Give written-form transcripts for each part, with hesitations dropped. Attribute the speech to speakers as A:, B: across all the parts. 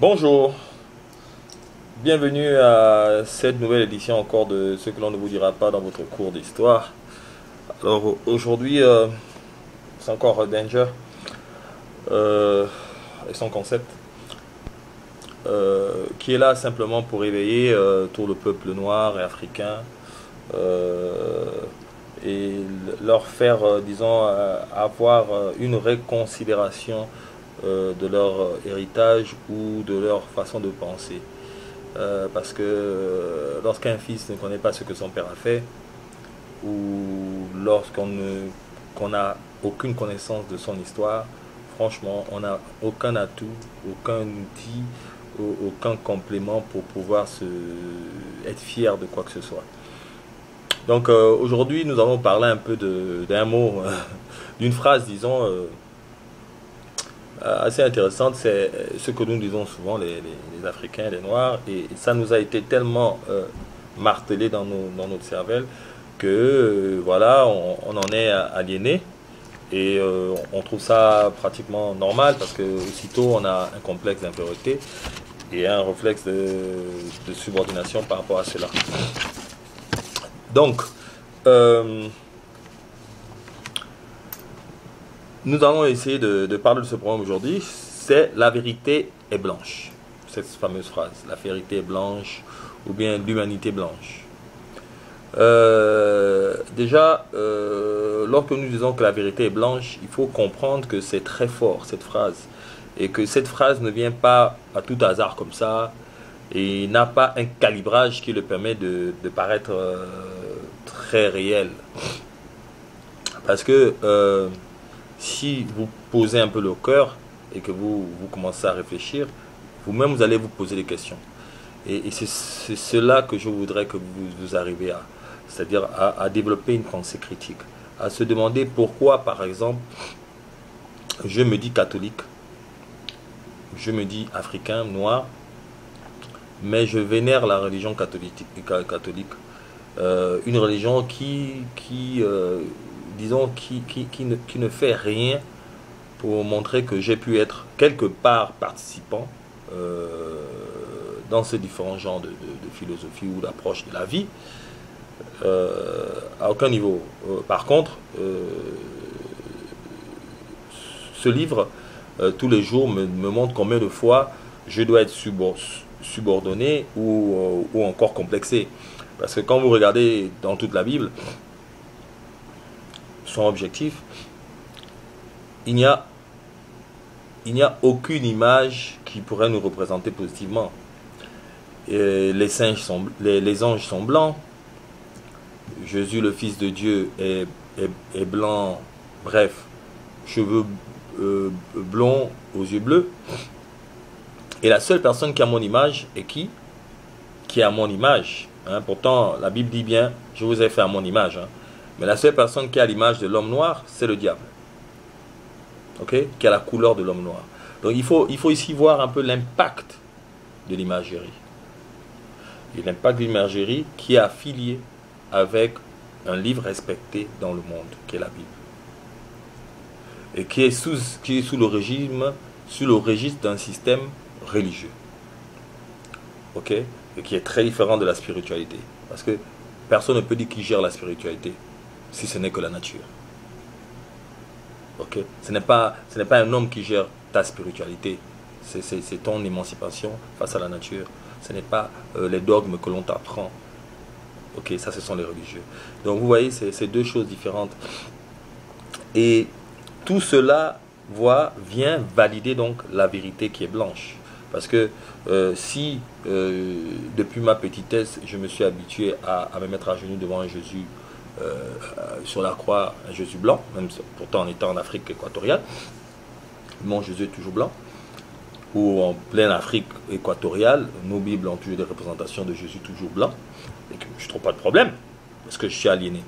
A: Bonjour, bienvenue à cette nouvelle édition encore de ce que l'on ne vous dira pas dans votre cours d'histoire. Alors aujourd'hui, c'est encore Danger et son concept qui est là simplement pour éveiller tout le peuple noir et africain euh, et leur faire, disons, avoir une réconsidération de leur héritage ou de leur façon de penser. Parce que lorsqu'un fils ne connaît pas ce que son père a fait, ou qu'on n'a aucune connaissance de son histoire, franchement, on n'a aucun atout, aucun outil, aucun complément pour pouvoir être fier de quoi que ce soit. Donc aujourd'hui, nous allons parler un peu d'un mot, d'une phrase, disons, assez intéressante. C'est ce que nous disons souvent, les Africains, les Noirs, et ça nous a été tellement martelé dans notre cervelle que voilà, on en est aliéné et on trouve ça pratiquement normal parce que aussitôt on a un complexe d'infériorité et un réflexe de subordination par rapport à cela. Donc, euh, nous allons essayer de parler de ce problème aujourd'hui. C'est la vérité est blanche. Cette fameuse phrase, la vérité est blanche ou bien l'humanité blanche. Déjà, lorsque nous disons que la vérité est blanche, il faut comprendre que c'est très fort cette phrase et que cette phrase ne vient pas à tout hasard comme ça et n'a pas un calibrage qui le permet de paraître très réel. Parce que si vous posez un peu le cœur et que vous commencez à réfléchir, vous-même vous allez vous poser des questions. Et c'est cela que je voudrais que vous arriviez à, c'est-à-dire à développer une pensée critique, à se demander pourquoi, par exemple, je me dis catholique, je me dis africain, noir, mais je vénère la religion catholique, une religion disons, qui ne fait rien pour montrer que j'ai pu être quelque part participant dans ces différents genres de philosophie ou d'approche de la vie, à aucun niveau. Par contre, ce livre, tous les jours, me montre combien de fois je dois être subordonné ou encore complexé. Parce que quand vous regardez dans toute la Bible, son objectif, il n'y a, il n'y a aucune image qui pourrait nous représenter positivement. Et les anges sont blancs, Jésus, le Fils de Dieu, est blanc, bref, cheveux blonds aux yeux bleus. Et la seule personne qui a mon image est qui? Qui a mon image. Hein. Pourtant, la Bible dit bien, je vous ai fait à mon image. Hein. Mais la seule personne qui a l'image de l'homme noir, c'est le diable. Ok? Qui a la couleur de l'homme noir. Donc il faut ici voir un peu l'impact de l'imagerie. Et l'impact de l'imagerie qui est affilié avec un livre respecté dans le monde, qui est la Bible. Et qui est sous le registre d'un système religieux. Ok? Et qui est très différent de la spiritualité. Parce que personne ne peut dire qui gère la spiritualité, si ce n'est que la nature. Ok? Ce n'est pas un homme qui gère ta spiritualité. C'est ton émancipation face à la nature. Ce n'est pas les dogmes que l'on t'apprend. Ok, ça ce sont les religieux. Donc vous voyez, c'est deux choses différentes. Et tout cela vient valider donc la vérité qui est blanche. Parce que si depuis ma petitesse, je me suis habitué à me mettre à genoux devant un Jésus sur la croix, un Jésus blanc, même pourtant en étant en Afrique équatoriale, mon Jésus est toujours blanc, ou en pleine Afrique équatoriale, nos Bibles ont toujours des représentations de Jésus toujours blanc, et que je ne trouve pas de problème, parce que je suis aliéné.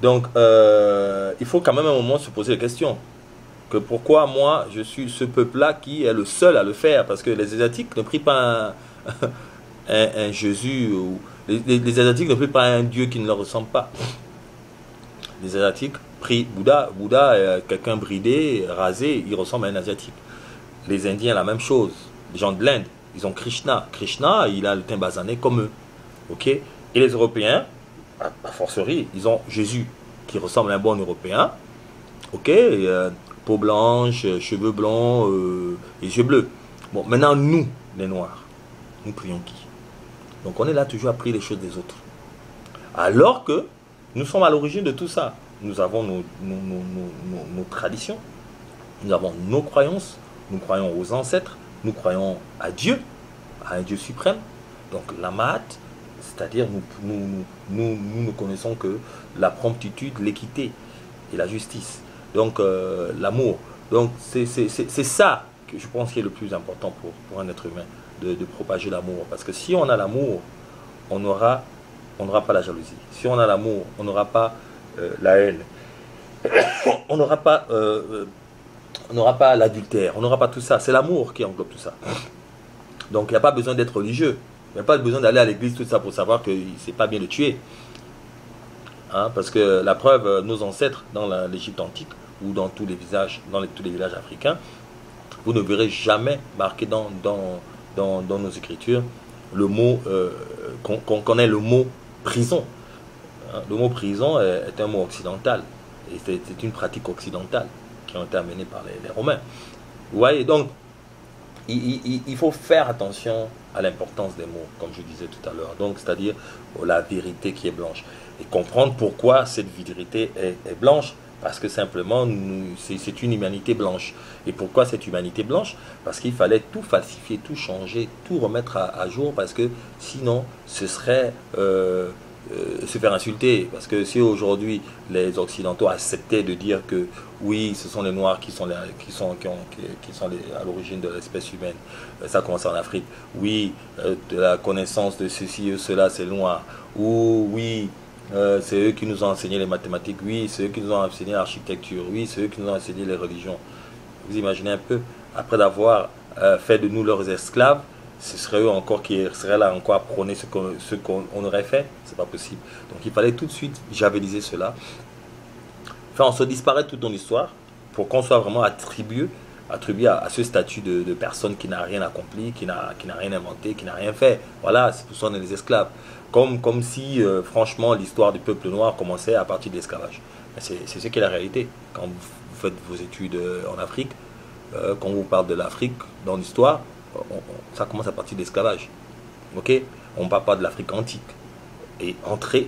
A: Donc, il faut quand même à un moment se poser la question, que pourquoi moi, je suis ce peuple-là qui est le seul à le faire, parce que les Asiatiques ne prient pas un Jésus, ou les Asiatiques ne prient pas un Dieu qui ne leur ressemble pas. Les Asiatiques prient Bouddha. Bouddha est quelqu'un bridé, rasé, il ressemble à un Asiatique. Les Indiens, la même chose. Les gens de l'Inde, Ils ont Krishna. Krishna, il a le teint basané comme eux. Ok? Et les Européens, à forcerie, ils ont Jésus qui ressemble à un bon Européen. Ok? Peau blanche, cheveux blancs et yeux bleus. Bon, maintenant, nous, les Noirs, nous prions qui? Donc on est là toujours à prier les choses des autres. Alors que nous sommes à l'origine de tout ça. Nous avons nos traditions, nous avons nos croyances, nous croyons aux ancêtres, nous croyons à Dieu, à un Dieu suprême. Donc la Mahat, c'est-à-dire nous ne connaissons que la promptitude, l'équité et la justice. Donc l'amour. Donc c'est ça que je pense qui est le plus important pour un être humain, de propager l'amour. Parce que si on a l'amour, on n'aura pas la jalousie. Si on a l'amour, on n'aura pas la haine. On n'aura pas l'adultère. On n'aura pas tout ça. C'est l'amour qui englobe tout ça. Donc il n'y a pas besoin d'être religieux. Il n'y a pas besoin d'aller à l'église, tout ça, pour savoir que c'est pas bien de tuer. Hein, parce que la preuve, nos ancêtres dans l'Égypte antique, ou dans tous les villages, tous les villages africains, vous ne verrez jamais marqué dans nos écritures le mot, qu'on connaît le mot prison. Le mot prison est un mot occidental. Et c'est une pratique occidentale qui a été amenée par les Romains. Vous voyez, donc, il faut faire attention à l'importance des mots, comme je disais tout à l'heure. Donc, c'est-à-dire la vérité qui est blanche. Et comprendre pourquoi cette vérité est blanche. Parce que simplement, c'est une humanité blanche. Et pourquoi cette humanité blanche? Parce qu'il fallait tout falsifier, tout changer, tout remettre à jour. Parce que sinon, ce serait se faire insulter. Parce que si aujourd'hui, les Occidentaux acceptaient de dire que oui, ce sont les Noirs qui sont à l'origine de l'espèce humaine, ça commence en Afrique. Oui, de la connaissance de ceci et cela, c'est Noir. Ou oui, c'est eux qui nous ont enseigné les mathématiques, oui, c'est eux qui nous ont enseigné l'architecture, oui, c'est eux qui nous ont enseigné les religions. Vous imaginez un peu, après d'avoir fait de nous leurs esclaves, ce serait eux encore qui seraient là encore à prôner ce qu'on aurait fait. C'est pas possible. Donc il fallait tout de suite javeliser cela, faire en sorte de disparaître toute ton histoire, pour qu'on soit vraiment attribué à ce statut de personne qui n'a rien accompli, qui n'a rien inventé, qui n'a rien fait. Voilà, c'est pour ça qu'on est des esclaves. Comme si, franchement, l'histoire du peuple noir commençait à partir de l'esclavage. C'est ce qui est la réalité. Quand vous faites vos études en Afrique, quand on vous parle de l'Afrique dans l'histoire, ça commence à partir de l'esclavage. Ok? On ne parle pas de l'Afrique antique. Et entrer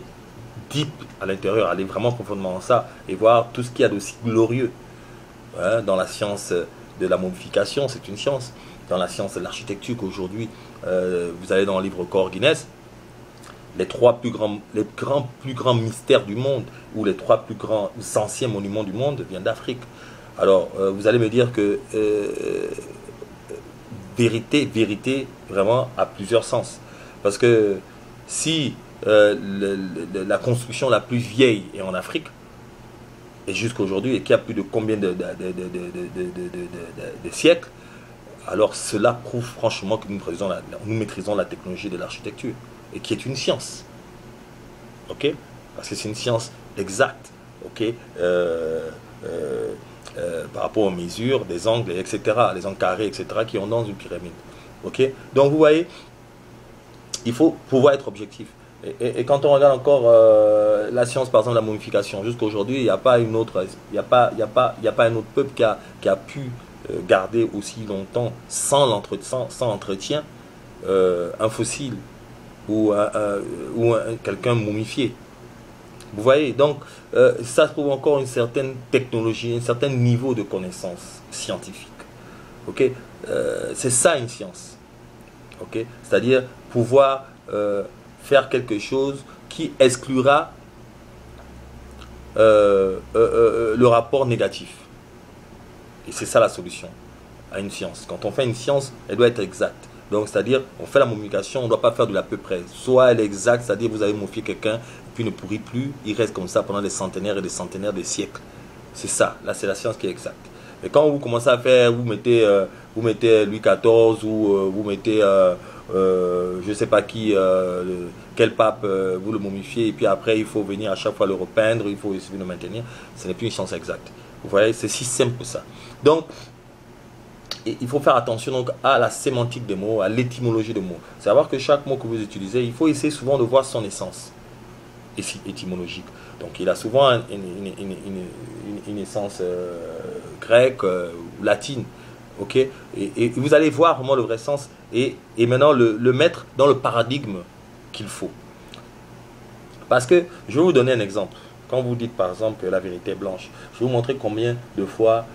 A: deep à l'intérieur, aller vraiment profondément dans ça, et voir tout ce qu'il y a d'aussi glorieux. Hein, dans la science de la momification, c'est une science. Dans la science de l'architecture, qu'aujourd'hui, vous allez dans le livre Corps Guinness, les plus grands mystères du monde, ou les 3 plus grands anciens monuments du monde viennent d'Afrique. Alors, vous allez me dire que vérité, vraiment, a plusieurs sens. Parce que si la construction la plus vieille est en Afrique, et jusqu'à aujourd'hui, et qu'il y a plus de combien de siècles, alors cela prouve franchement que nous maîtrisons la technologie de l'architecture, et qui est une science. Ok? Parce que c'est une science exacte. Ok? Par rapport aux mesures, des angles, etc., les angles carrés, etc., qui ont dans une pyramide. Ok? Donc vous voyez, il faut pouvoir être objectif. Et quand on regarde encore la science, par exemple, de la momification, jusqu'à aujourd'hui, il n'y a pas un autre peuple qui a pu garder aussi longtemps, sans entretien, un fossile ou quelqu'un momifié. Vous voyez, donc ça prouve encore une certaine technologie, un certain niveau de connaissance scientifique. Ok, c'est ça une science. Ok, c'est-à-dire pouvoir faire quelque chose qui exclura le rapport négatif. Et c'est ça la solution à une science. Quand on fait une science, elle doit être exacte. Donc, c'est-à-dire, on fait la momification, on ne doit pas faire de l'à peu près. Soit elle est exacte, c'est-à-dire vous avez momifié quelqu'un, et puis il ne pourrit plus, il reste comme ça pendant des centenaires et des centenaires de siècles. C'est ça, là c'est la science qui est exacte. Mais quand vous commencez à faire, vous mettez Louis XIV, ou vous mettez, je ne sais pas qui, quel pape, vous le momifiez, et puis après il faut venir à chaque fois le repeindre, il faut essayer de le maintenir, ce n'est plus une science exacte. Vous voyez, c'est si simple que ça. Donc, Et il faut faire attention donc à la sémantique des mots, à l'étymologie des mots. Savoir que chaque mot que vous utilisez, il faut essayer souvent de voir son essence étymologique. Donc il a souvent une essence grecque ou latine. Ok, et vous allez voir vraiment le vrai sens et maintenant le mettre dans le paradigme qu'il faut. Parce que je vais vous donner un exemple. Quand vous dites par exemple que la vérité est blanche, je vais vous montrer combien de fois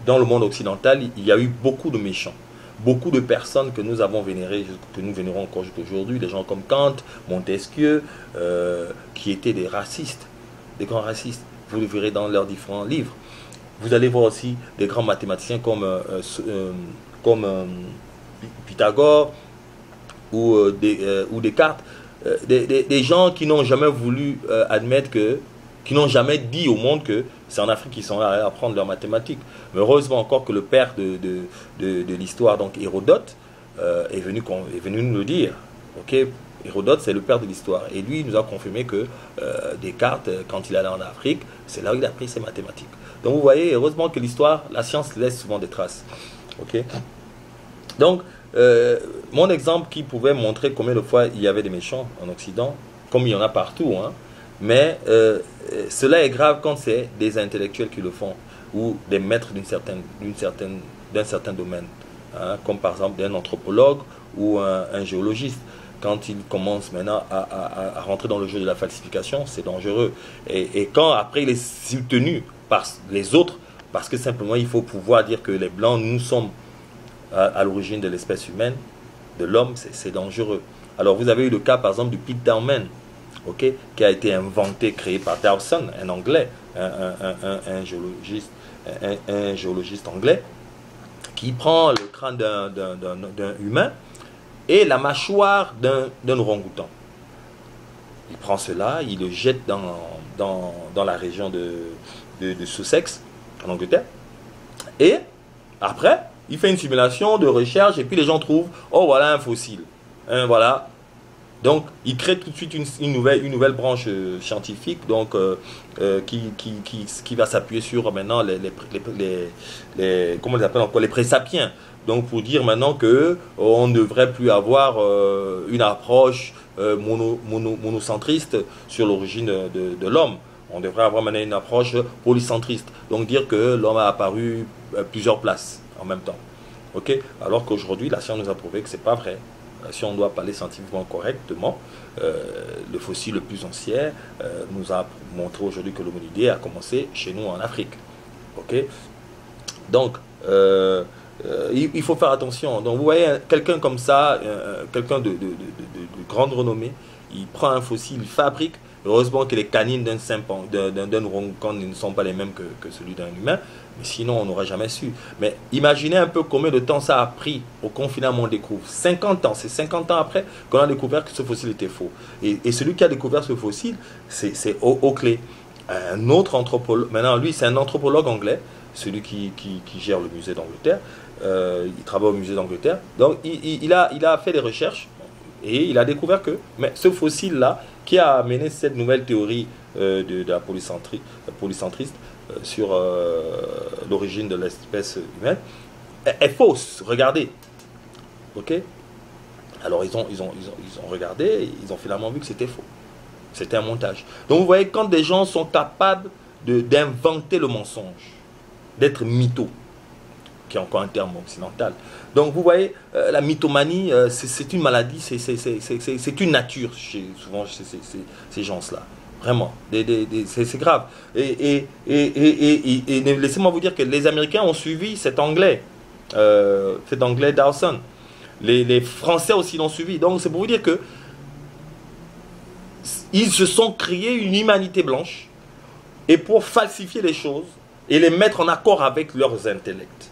A: dans le monde occidental, il y a eu beaucoup de méchants. Beaucoup de personnes que nous avons vénérées, que nous vénérons encore jusqu'aujourd'hui, des gens comme Kant, Montesquieu, qui étaient des racistes, des grands racistes. Vous le verrez dans leurs différents livres. Vous allez voir aussi des grands mathématiciens comme Pythagore ou Descartes, des gens qui n'ont jamais voulu admettre qui n'ont jamais dit au monde que c'est en Afrique qu'ils sont là à apprendre leurs mathématiques. Mais heureusement encore que le père de l'histoire, donc Hérodote, est venu nous le dire. Okay, Hérodote, c'est le père de l'histoire. Et lui, il nous a confirmé que Descartes, quand il allait en Afrique, c'est là où il a appris ses mathématiques. Donc vous voyez, heureusement que l'histoire, la science laisse souvent des traces. Okay. Donc, mon exemple qui pouvait montrer combien de fois il y avait des méchants en Occident, comme il y en a partout, hein, mais cela est grave quand c'est des intellectuels qui le font, ou des maîtres d'un certain domaine, hein, comme par exemple d'un anthropologue ou un géologiste. Quand ils commencent maintenant à rentrer dans le jeu de la falsification, c'est dangereux. Et quand après il est soutenu par les autres, parce que simplement il faut pouvoir dire que les Blancs, nous sommes à l'origine de l'espèce humaine, de l'homme, c'est dangereux. Alors vous avez eu le cas par exemple du Pitman, okay, qui a été inventé, créé par Dawson, un Anglais, un géologiste anglais, qui prend le crâne d'un humain et la mâchoire d'un orang-outan. Il prend cela, il le jette dans la région de Sussex, en Angleterre, et après, il fait une simulation de recherche, et puis les gens trouvent, oh voilà un fossile, hein, voilà. Donc, il crée tout de suite une nouvelle branche scientifique, donc, qui va s'appuyer sur maintenant comment on les appelle encore, les présapiens. Donc, pour dire maintenant que on ne devrait plus avoir une approche monocentriste sur l'origine de l'homme. On devrait avoir maintenant une approche polycentriste. Donc, dire que l'homme a apparu à plusieurs places en même temps. Okay? Alors qu'aujourd'hui, la science nous a prouvé que ce n'est pas vrai. Si on doit parler scientifiquement correctement, le fossile le plus ancien nous a montré aujourd'hui que l'hominidé a commencé chez nous en Afrique. Okay? Donc, il faut faire attention. Donc, vous voyez, quelqu'un comme ça, quelqu'un de grande renommée, il prend un fossile, il fabrique. Heureusement que les canines d'un orang-outan ne sont pas les mêmes que celui d'un humain, mais sinon on n'aurait jamais su. Mais imaginez un peu combien de temps ça a pris au confinement on découvre. 50 ans, c'est 50 ans après qu'on a découvert que ce fossile était faux. Et celui qui a découvert ce fossile, c'est Oakley. Un autre anthropologue, maintenant lui c'est un anthropologue anglais, celui qui gère le musée d'Angleterre, il travaille au musée d'Angleterre, donc il a fait des recherches et il a découvert que ce fossile-là, qui a amené cette nouvelle théorie de la polycentriste sur l'origine de l'espèce humaine, est fausse. Regardez. Ok. Alors ils ont regardé, ils ont finalement vu que c'était faux. C'était un montage. Donc vous voyez, quand des gens sont capables d'inventer le mensonge, d'être mytho, qui est encore un terme occidental. Donc vous voyez, la mythomanie, c'est une maladie, c'est une nature souvent chez ces gens-là. Vraiment, c'est grave. Et laissez-moi vous dire que les Américains ont suivi cet anglais Dawson. Les Français aussi l'ont suivi. Donc c'est pour vous dire que ils se sont créés une humanité blanche et pour falsifier les choses et les mettre en accord avec leurs intellects.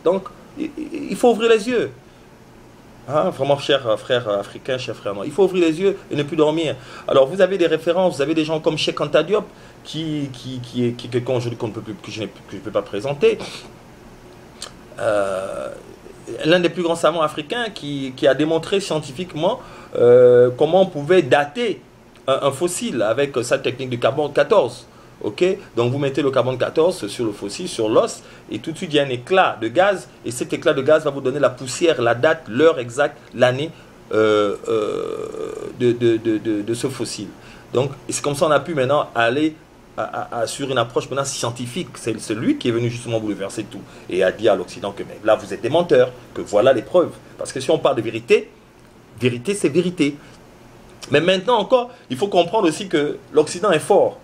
A: Donc, il faut ouvrir les yeux. Hein, vraiment, chers frères africains, chers frères noirs. Il faut ouvrir les yeux et ne plus dormir. Alors, vous avez des références, vous avez des gens comme Cheikh Anta Diop, qui est quelqu'un aujourd'hui que je ne peux pas présenter. L'un des plus grands savants africains qui a démontré scientifiquement comment on pouvait dater un fossile avec sa technique du carbone 14. Ok, donc vous mettez le carbone 14 sur le fossile, sur l'os, et tout de suite il y a un éclat de gaz, et cet éclat de gaz va vous donner la poussière, la date, l'heure exacte, l'année de ce fossile. Donc c'est comme ça on a pu maintenant aller sur une approche maintenant scientifique. C'est celui qui est venu justement bouleverser tout et a dit à l'Occident que mais là vous êtes des menteurs, que voilà les preuves. Parce que si on parle de vérité, vérité c'est vérité. Mais maintenant encore, il faut comprendre aussi que l'Occident est fort.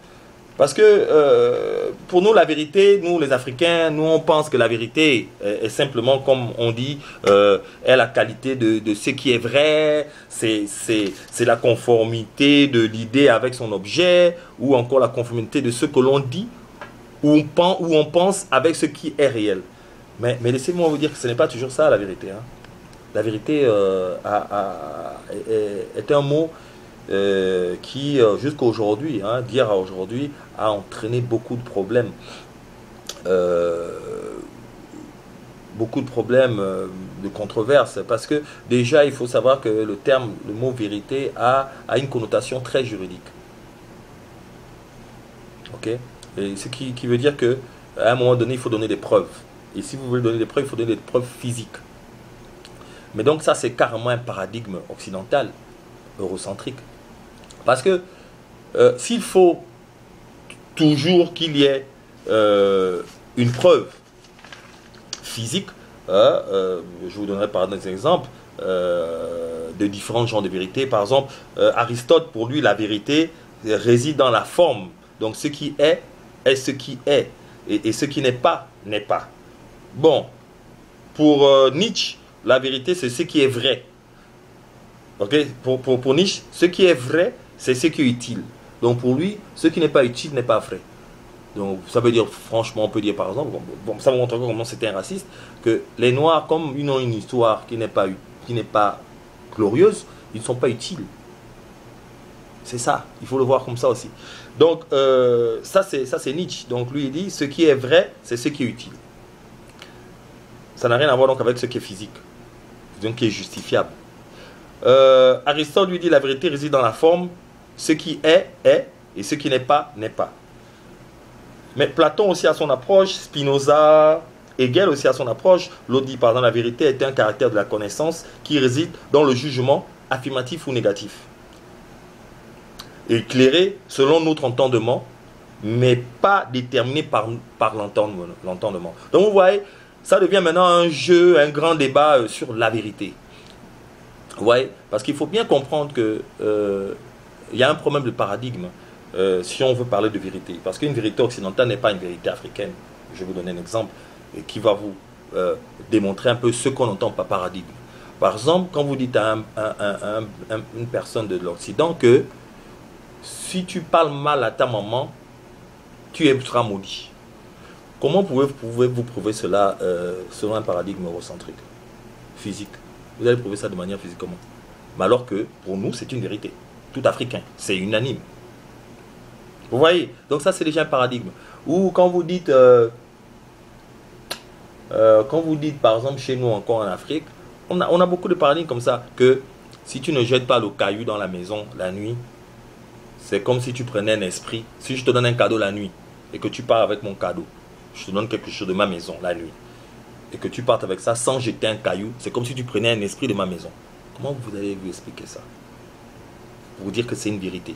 A: Parce que pour nous, la vérité, nous les Africains, nous on pense que la vérité est simplement, comme on dit, est la qualité de ce qui est vrai, c'est la conformité de l'idée avec son objet, ou encore la conformité de ce que l'on dit, ou on pense avec ce qui est réel. Mais laissez-moi vous dire que ce n'est pas toujours ça la vérité. Hein. La vérité est un mot qui, jusqu'à aujourd'hui, hein, dire à aujourd'hui, a entraîné beaucoup de problèmes. Beaucoup de problèmes de controverses. Parce que déjà, il faut savoir que le mot vérité a une connotation très juridique. Ok? Et ce qui veut dire que à un moment donné, il faut donner des preuves. Et si vous voulez donner des preuves, il faut donner des preuves physiques. Mais donc ça, c'est carrément un paradigme occidental, eurocentrique. Parce que s'il faut toujours qu'il y ait une preuve physique, je vous donnerai par exemple des exemples de différents genres de vérité. Par exemple, Aristote, pour lui, la vérité réside dans la forme. Donc ce qui est ce qui est. Et ce qui n'est pas, n'est pas. Bon, pour Nietzsche, la vérité, c'est ce qui est vrai. Ok, pour Nietzsche, ce qui est vrai, c'est ce qui est utile. Donc pour lui, ce qui n'est pas utile n'est pas vrai. Donc ça veut dire, franchement, on peut dire par exemple, bon, ça vous montre comment c'était un raciste, que les Noirs, comme ils ont une histoire qui n'est pas glorieuse, ils ne sont pas utiles. C'est ça, il faut le voir comme ça aussi. Donc ça c'est Nietzsche. Donc lui il dit, ce qui est vrai, c'est ce qui est utile. Ça n'a rien à voir donc avec ce qui est physique, donc qui est justifiable. Aristote lui dit la vérité réside dans la forme, ce qui est, et ce qui n'est pas, n'est pas. Mais Platon aussi a son approche, Spinoza, Hegel aussi a son approche. L'autre dit par exemple la vérité est un caractère de la connaissance qui réside dans le jugement affirmatif ou négatif. Éclairé selon notre entendement, mais pas déterminé par l'entendement. Donc vous voyez, ça devient maintenant un jeu, un grand débat sur la vérité. Vous voyez, parce qu'il faut bien comprendre que il y a un problème de paradigme si on veut parler de vérité. Parce qu'une vérité occidentale n'est pas une vérité africaine. Je vais vous donner un exemple qui va vous démontrer un peu ce qu'on entend par paradigme. Par exemple, quand vous dites à une personne de l'Occident que si tu parles mal à ta maman, tu seras maudit. Comment pouvez-vous prouver cela selon un paradigme eurocentrique, physique? Vous allez prouver ça de manière physique comment? Mais alors que pour nous, c'est une vérité. Tout africain, c'est unanime. Vous voyez? Donc ça, c'est déjà un paradigme. Ou quand vous dites, par exemple, chez nous encore en Afrique, on a beaucoup de paradigmes comme ça, que si tu ne jettes pas le caillou dans la maison la nuit, c'est comme si tu prenais un esprit. Si je te donne un cadeau la nuit et que tu pars avec mon cadeau, je te donne quelque chose de ma maison la nuit, et que tu partes avec ça sans jeter un caillou, c'est comme si tu prenais un esprit de ma maison. Comment vous allez vous expliquer ça? Pour vous dire que c'est une vérité.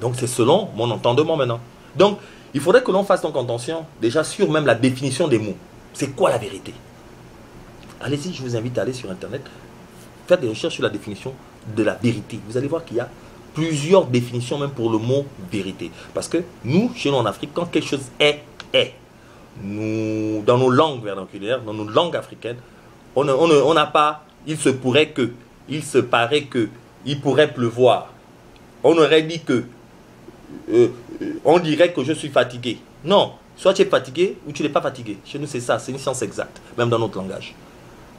A: Donc c'est selon mon entendement maintenant. Donc il faudrait que l'on fasse donc attention déjà sur même la définition des mots. C'est quoi la vérité? Allez-y, je vous invite à aller sur internet, faire des recherches sur la définition de la vérité. Vous allez voir qu'il y a plusieurs définitions même pour le mot vérité. Parce que nous, chez nous en Afrique, quand quelque chose est. Nous, dans nos langues vernaculaires, dans nos langues africaines, on n'a pas, il se pourrait que, il se paraît que, il pourrait pleuvoir. On aurait dit que, on dirait que je suis fatigué. Non, soit tu es fatigué ou tu n'es pas fatigué. Chez nous, c'est ça, c'est une science exacte, même dans notre langage.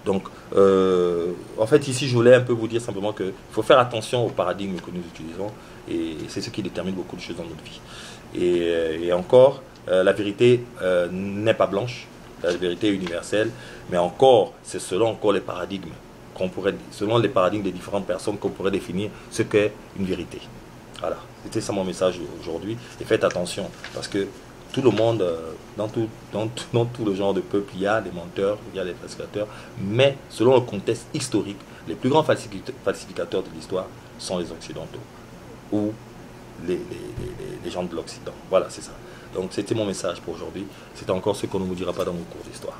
A: Donc, en fait, ici, je voulais un peu vous dire simplement qu'il faut faire attention au paradigme que nous utilisons, et c'est ce qui détermine beaucoup de choses dans notre vie. Et encore, la vérité n'est pas blanche, la vérité est universelle, mais encore, c'est selon encore les paradigmes, selon les paradigmes des différentes personnes qu'on pourrait définir ce qu'est une vérité. Voilà, c'était ça mon message aujourd'hui. Et faites attention, parce que tout le monde, dans tout le genre de peuple, il y a des menteurs, il y a des falsificateurs, mais selon le contexte historique, les plus grands falsificateurs de l'histoire sont les Occidentaux, ou les gens de l'Occident. Voilà, c'est ça. Donc c'était mon message pour aujourd'hui. C'est encore ce qu'on ne vous dira pas dans vos cours d'histoire.